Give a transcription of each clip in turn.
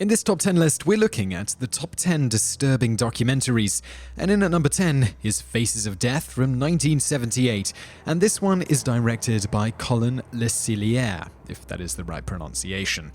In this top 10 list, we're looking at the top 10 disturbing documentaries, and in at number 10 is Faces of Death from 1978, and this one is directed by Conan LeCilaire, if that is the right pronunciation.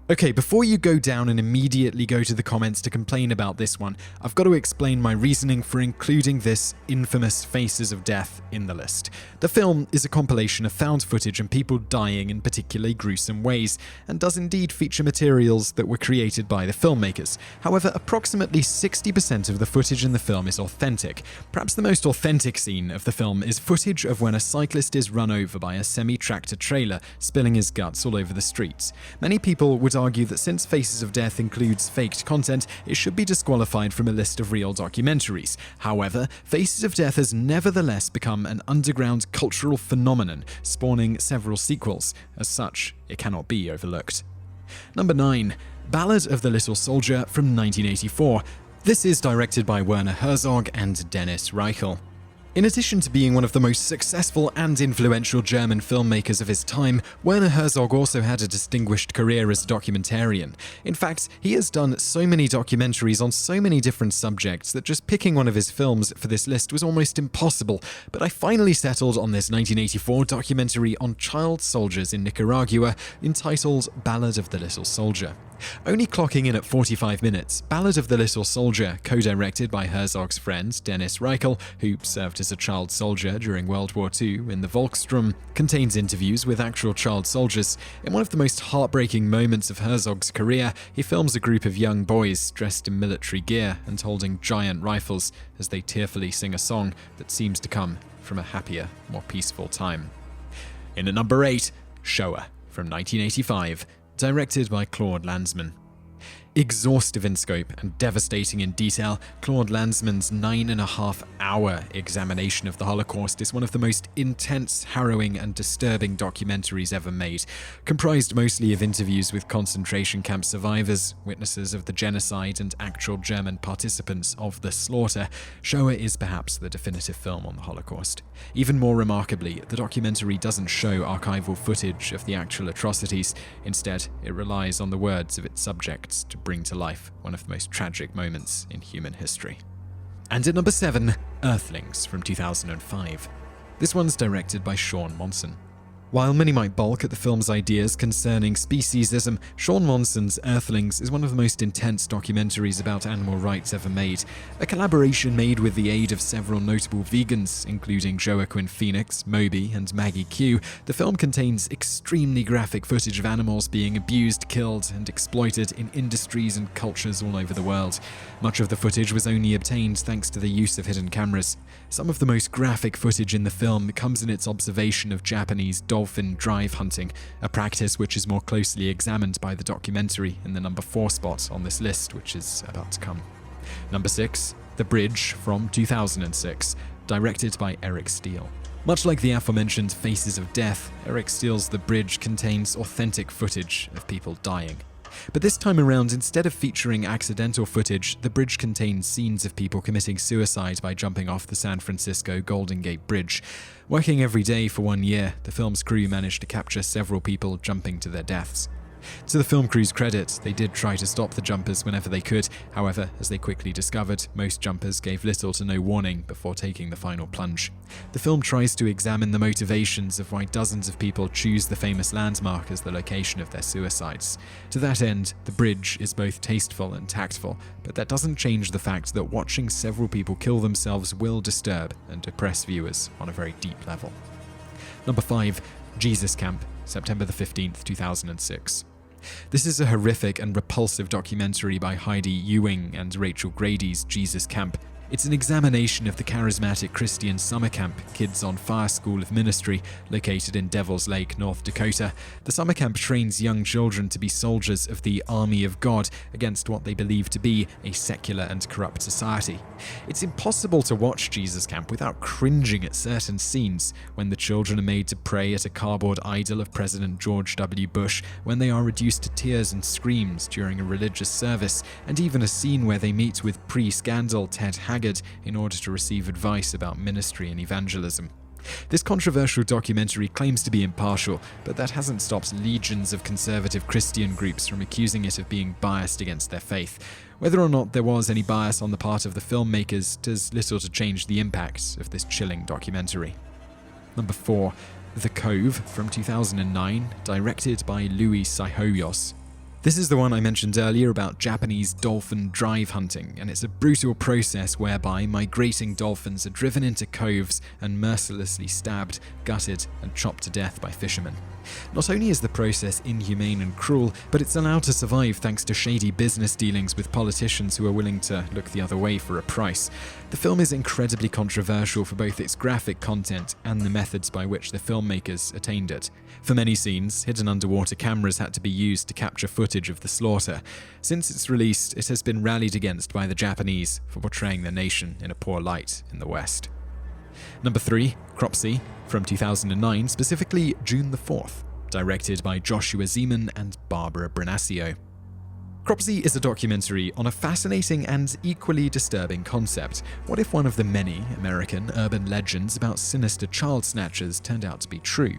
Okay, before you go down and immediately go to the comments to complain about this one, I've got to explain my reasoning for including this infamous Faces of Death in the list. The film is a compilation of found footage and people dying in particularly gruesome ways, and does indeed feature materials that were created by the filmmakers. However, approximately 60% of the footage in the film is authentic. Perhaps the most authentic scene of the film is footage of when a cyclist is run over by a semi-tractor trailer, spilling his guts all over the streets. Many people would argue that since Faces of Death includes faked content, it should be disqualified from a list of real documentaries. However, Faces of Death has nevertheless become an underground cultural phenomenon, spawning several sequels. As such, it cannot be overlooked. Number 9. Ballad of the Little Soldier from 1984. This is directed by Werner Herzog and Dennis Reichel. In addition to being one of the most successful and influential German filmmakers of his time, Werner Herzog also had a distinguished career as a documentarian. In fact, he has done so many documentaries on so many different subjects that just picking one of his films for this list was almost impossible, but I finally settled on this 1984 documentary on child soldiers in Nicaragua entitled Ballad of the Little Soldier. Only clocking in at 45 minutes, Ballad of the Little Soldier, co-directed by Herzog's friend Dennis Reichel, who served as a child soldier during World War II in the Volksturm, contains interviews with actual child soldiers. In one of the most heartbreaking moments of Herzog's career, he films a group of young boys dressed in military gear and holding giant rifles as they tearfully sing a song that seems to come from a happier, more peaceful time. In at number 8, Shoah from 1985. Directed by Claude Lanzmann. Exhaustive in scope and devastating in detail, Claude Lanzmann's 9.5-hour examination of the Holocaust is one of the most intense, harrowing, and disturbing documentaries ever made. Comprised mostly of interviews with concentration camp survivors, witnesses of the genocide, and actual German participants of the slaughter, Shoah is perhaps the definitive film on the Holocaust. Even more remarkably, the documentary doesn't show archival footage of the actual atrocities. Instead, it relies on the words of its subjects to bring to life one of the most tragic moments in human history. And at number 7, Earthlings from 2005. This one's directed by Sean Monson. While many might balk at the film's ideas concerning speciesism, Sean Monson's Earthlings is one of the most intense documentaries about animal rights ever made. A collaboration made with the aid of several notable vegans, including Joaquin Phoenix, Moby, and Maggie Q, the film contains extremely graphic footage of animals being abused, killed, and exploited in industries and cultures all over the world. Much of the footage was only obtained thanks to the use of hidden cameras. Some of the most graphic footage in the film comes in its observation of Japanese dolphin drive hunting, a practice which is more closely examined by the documentary in the number 4 spot on this list, which is about to come. Number 6, The Bridge from 2006, directed by Eric Steele. Much like the aforementioned Faces of Death, Eric Steele's The Bridge contains authentic footage of people dying. But this time around, instead of featuring accidental footage, The Bridge contains scenes of people committing suicide by jumping off the San Francisco Golden Gate Bridge. Working every day for 1 year, the film's crew managed to capture several people jumping to their deaths. To the film crew's credit, they did try to stop the jumpers whenever they could. However, as they quickly discovered, most jumpers gave little to no warning before taking the final plunge. The film tries to examine the motivations of why dozens of people choose the famous landmark as the location of their suicides. To that end, The Bridge is both tasteful and tactful, but that doesn't change the fact that watching several people kill themselves will disturb and depress viewers on a very deep level. Number 5, Jesus Camp, September the 15th, 2006. This is a horrific and repulsive documentary by Heidi Ewing and Rachel Grady's Jesus Camp. It's an examination of the charismatic Christian summer camp, Kids on Fire School of Ministry, located in Devil's Lake, North Dakota. The summer camp trains young children to be soldiers of the Army of God against what they believe to be a secular and corrupt society. It's impossible to watch Jesus Camp without cringing at certain scenes, when the children are made to pray at a cardboard idol of President George W. Bush, when they are reduced to tears and screams during a religious service, and even a scene where they meet with pre-scandal Ted Haggard in order to receive advice about ministry and evangelism. This controversial documentary claims to be impartial, but that hasn't stopped legions of conservative Christian groups from accusing it of being biased against their faith. Whether or not there was any bias on the part of the filmmakers does little to change the impact of this chilling documentary. Number 4. The Cove from 2009, directed by LeCilaire. This is the one I mentioned earlier about Japanese dolphin drive hunting, and it's a brutal process whereby migrating dolphins are driven into coves and mercilessly stabbed, gutted, and chopped to death by fishermen. Not only is the process inhumane and cruel, but it's allowed to survive thanks to shady business dealings with politicians who are willing to look the other way for a price. The film is incredibly controversial for both its graphic content and the methods by which the filmmakers attained it. For many scenes, hidden underwater cameras had to be used to capture footage of the slaughter. Since its release, it has been rallied against by the Japanese for portraying their nation in a poor light in the West. Number 3. Cropsey from 2009, specifically June the 4th, directed by Joshua Zeman and Barbara Brunasio. Cropsey is a documentary on a fascinating and equally disturbing concept. What if one of the many American urban legends about sinister child snatchers turned out to be true?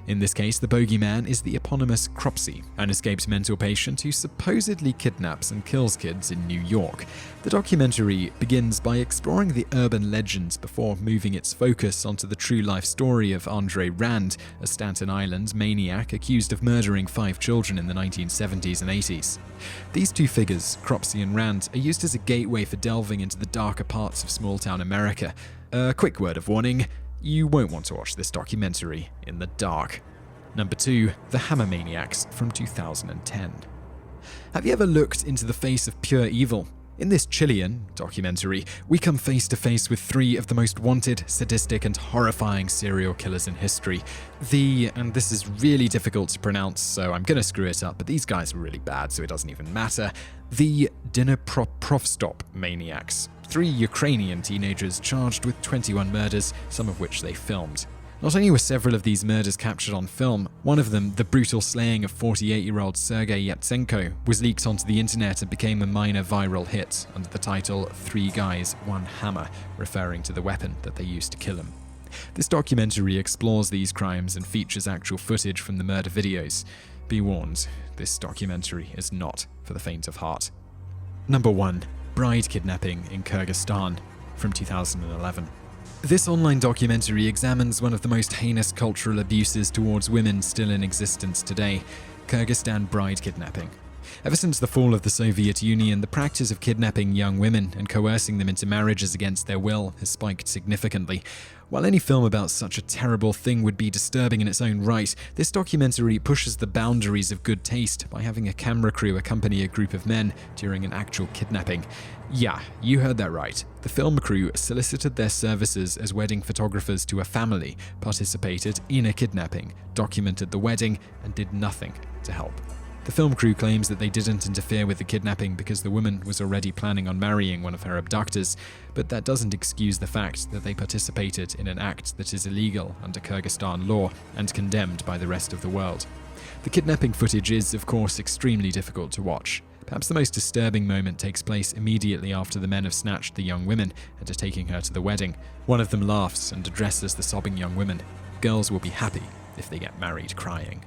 In this case, the bogeyman is the eponymous Cropsey, an escaped mental patient who supposedly kidnaps and kills kids in New York. The documentary begins by exploring the urban legends before moving its focus onto the true-life story of Andre Rand, a Staten Island maniac accused of murdering 5 children in the 1970s and 80s. These two figures, Cropsey and Rand, are used as a gateway for delving into the darker parts of small-town America. A quick word of warning: you won't want to watch this documentary in the dark. Number 2. The Hammer Maniacs from 2010. Have you ever looked into the face of pure evil? In this Chilean documentary, we come face to face with 3 of the most wanted, sadistic, and horrifying serial killers in history. And this is really difficult to pronounce, so I'm gonna screw it up, but these guys are really bad, so it doesn't even matter. The Dnipropetrovsk Maniacs. 3 Ukrainian teenagers charged with 21 murders, some of which they filmed. Not only were several of these murders captured on film, one of them, the brutal slaying of 48-year-old Sergei Yatsenko, was leaked onto the internet and became a minor viral hit under the title 3 Guys, 1 Hammer, referring to the weapon that they used to kill him. This documentary explores these crimes and features actual footage from the murder videos. Be warned, this documentary is not for the faint of heart. Number 1. Bride Kidnapping in Kyrgyzstan from 2011. This online documentary examines one of the most heinous cultural abuses towards women still in existence today: Kyrgyzstan bride kidnapping. Ever since the fall of the Soviet Union, the practice of kidnapping young women and coercing them into marriages against their will has spiked significantly. While any film about such a terrible thing would be disturbing in its own right, this documentary pushes the boundaries of good taste by having a camera crew accompany a group of men during an actual kidnapping. Yeah, you heard that right. The film crew solicited their services as wedding photographers to a family, participated in a kidnapping, documented the wedding, and did nothing to help. The film crew claims that they didn't interfere with the kidnapping because the woman was already planning on marrying one of her abductors, but that doesn't excuse the fact that they participated in an act that is illegal under Kyrgyzstan law and condemned by the rest of the world. The kidnapping footage is, of course, extremely difficult to watch. Perhaps the most disturbing moment takes place immediately after the men have snatched the young woman and are taking her to the wedding. One of them laughs and addresses the sobbing young women. Girls will be happy if they get married crying.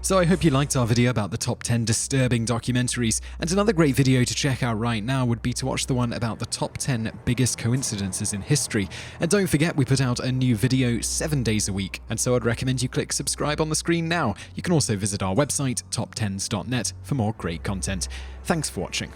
So I hope you liked our video about the top 10 disturbing documentaries, and another great video to check out right now would be to watch the one about the top 10 biggest coincidences in history. And don't forget, we put out a new video 7 days a week, and so I'd recommend you click subscribe on the screen now. You can also visit our website, TopTenz.net, for more great content. Thanks for watching.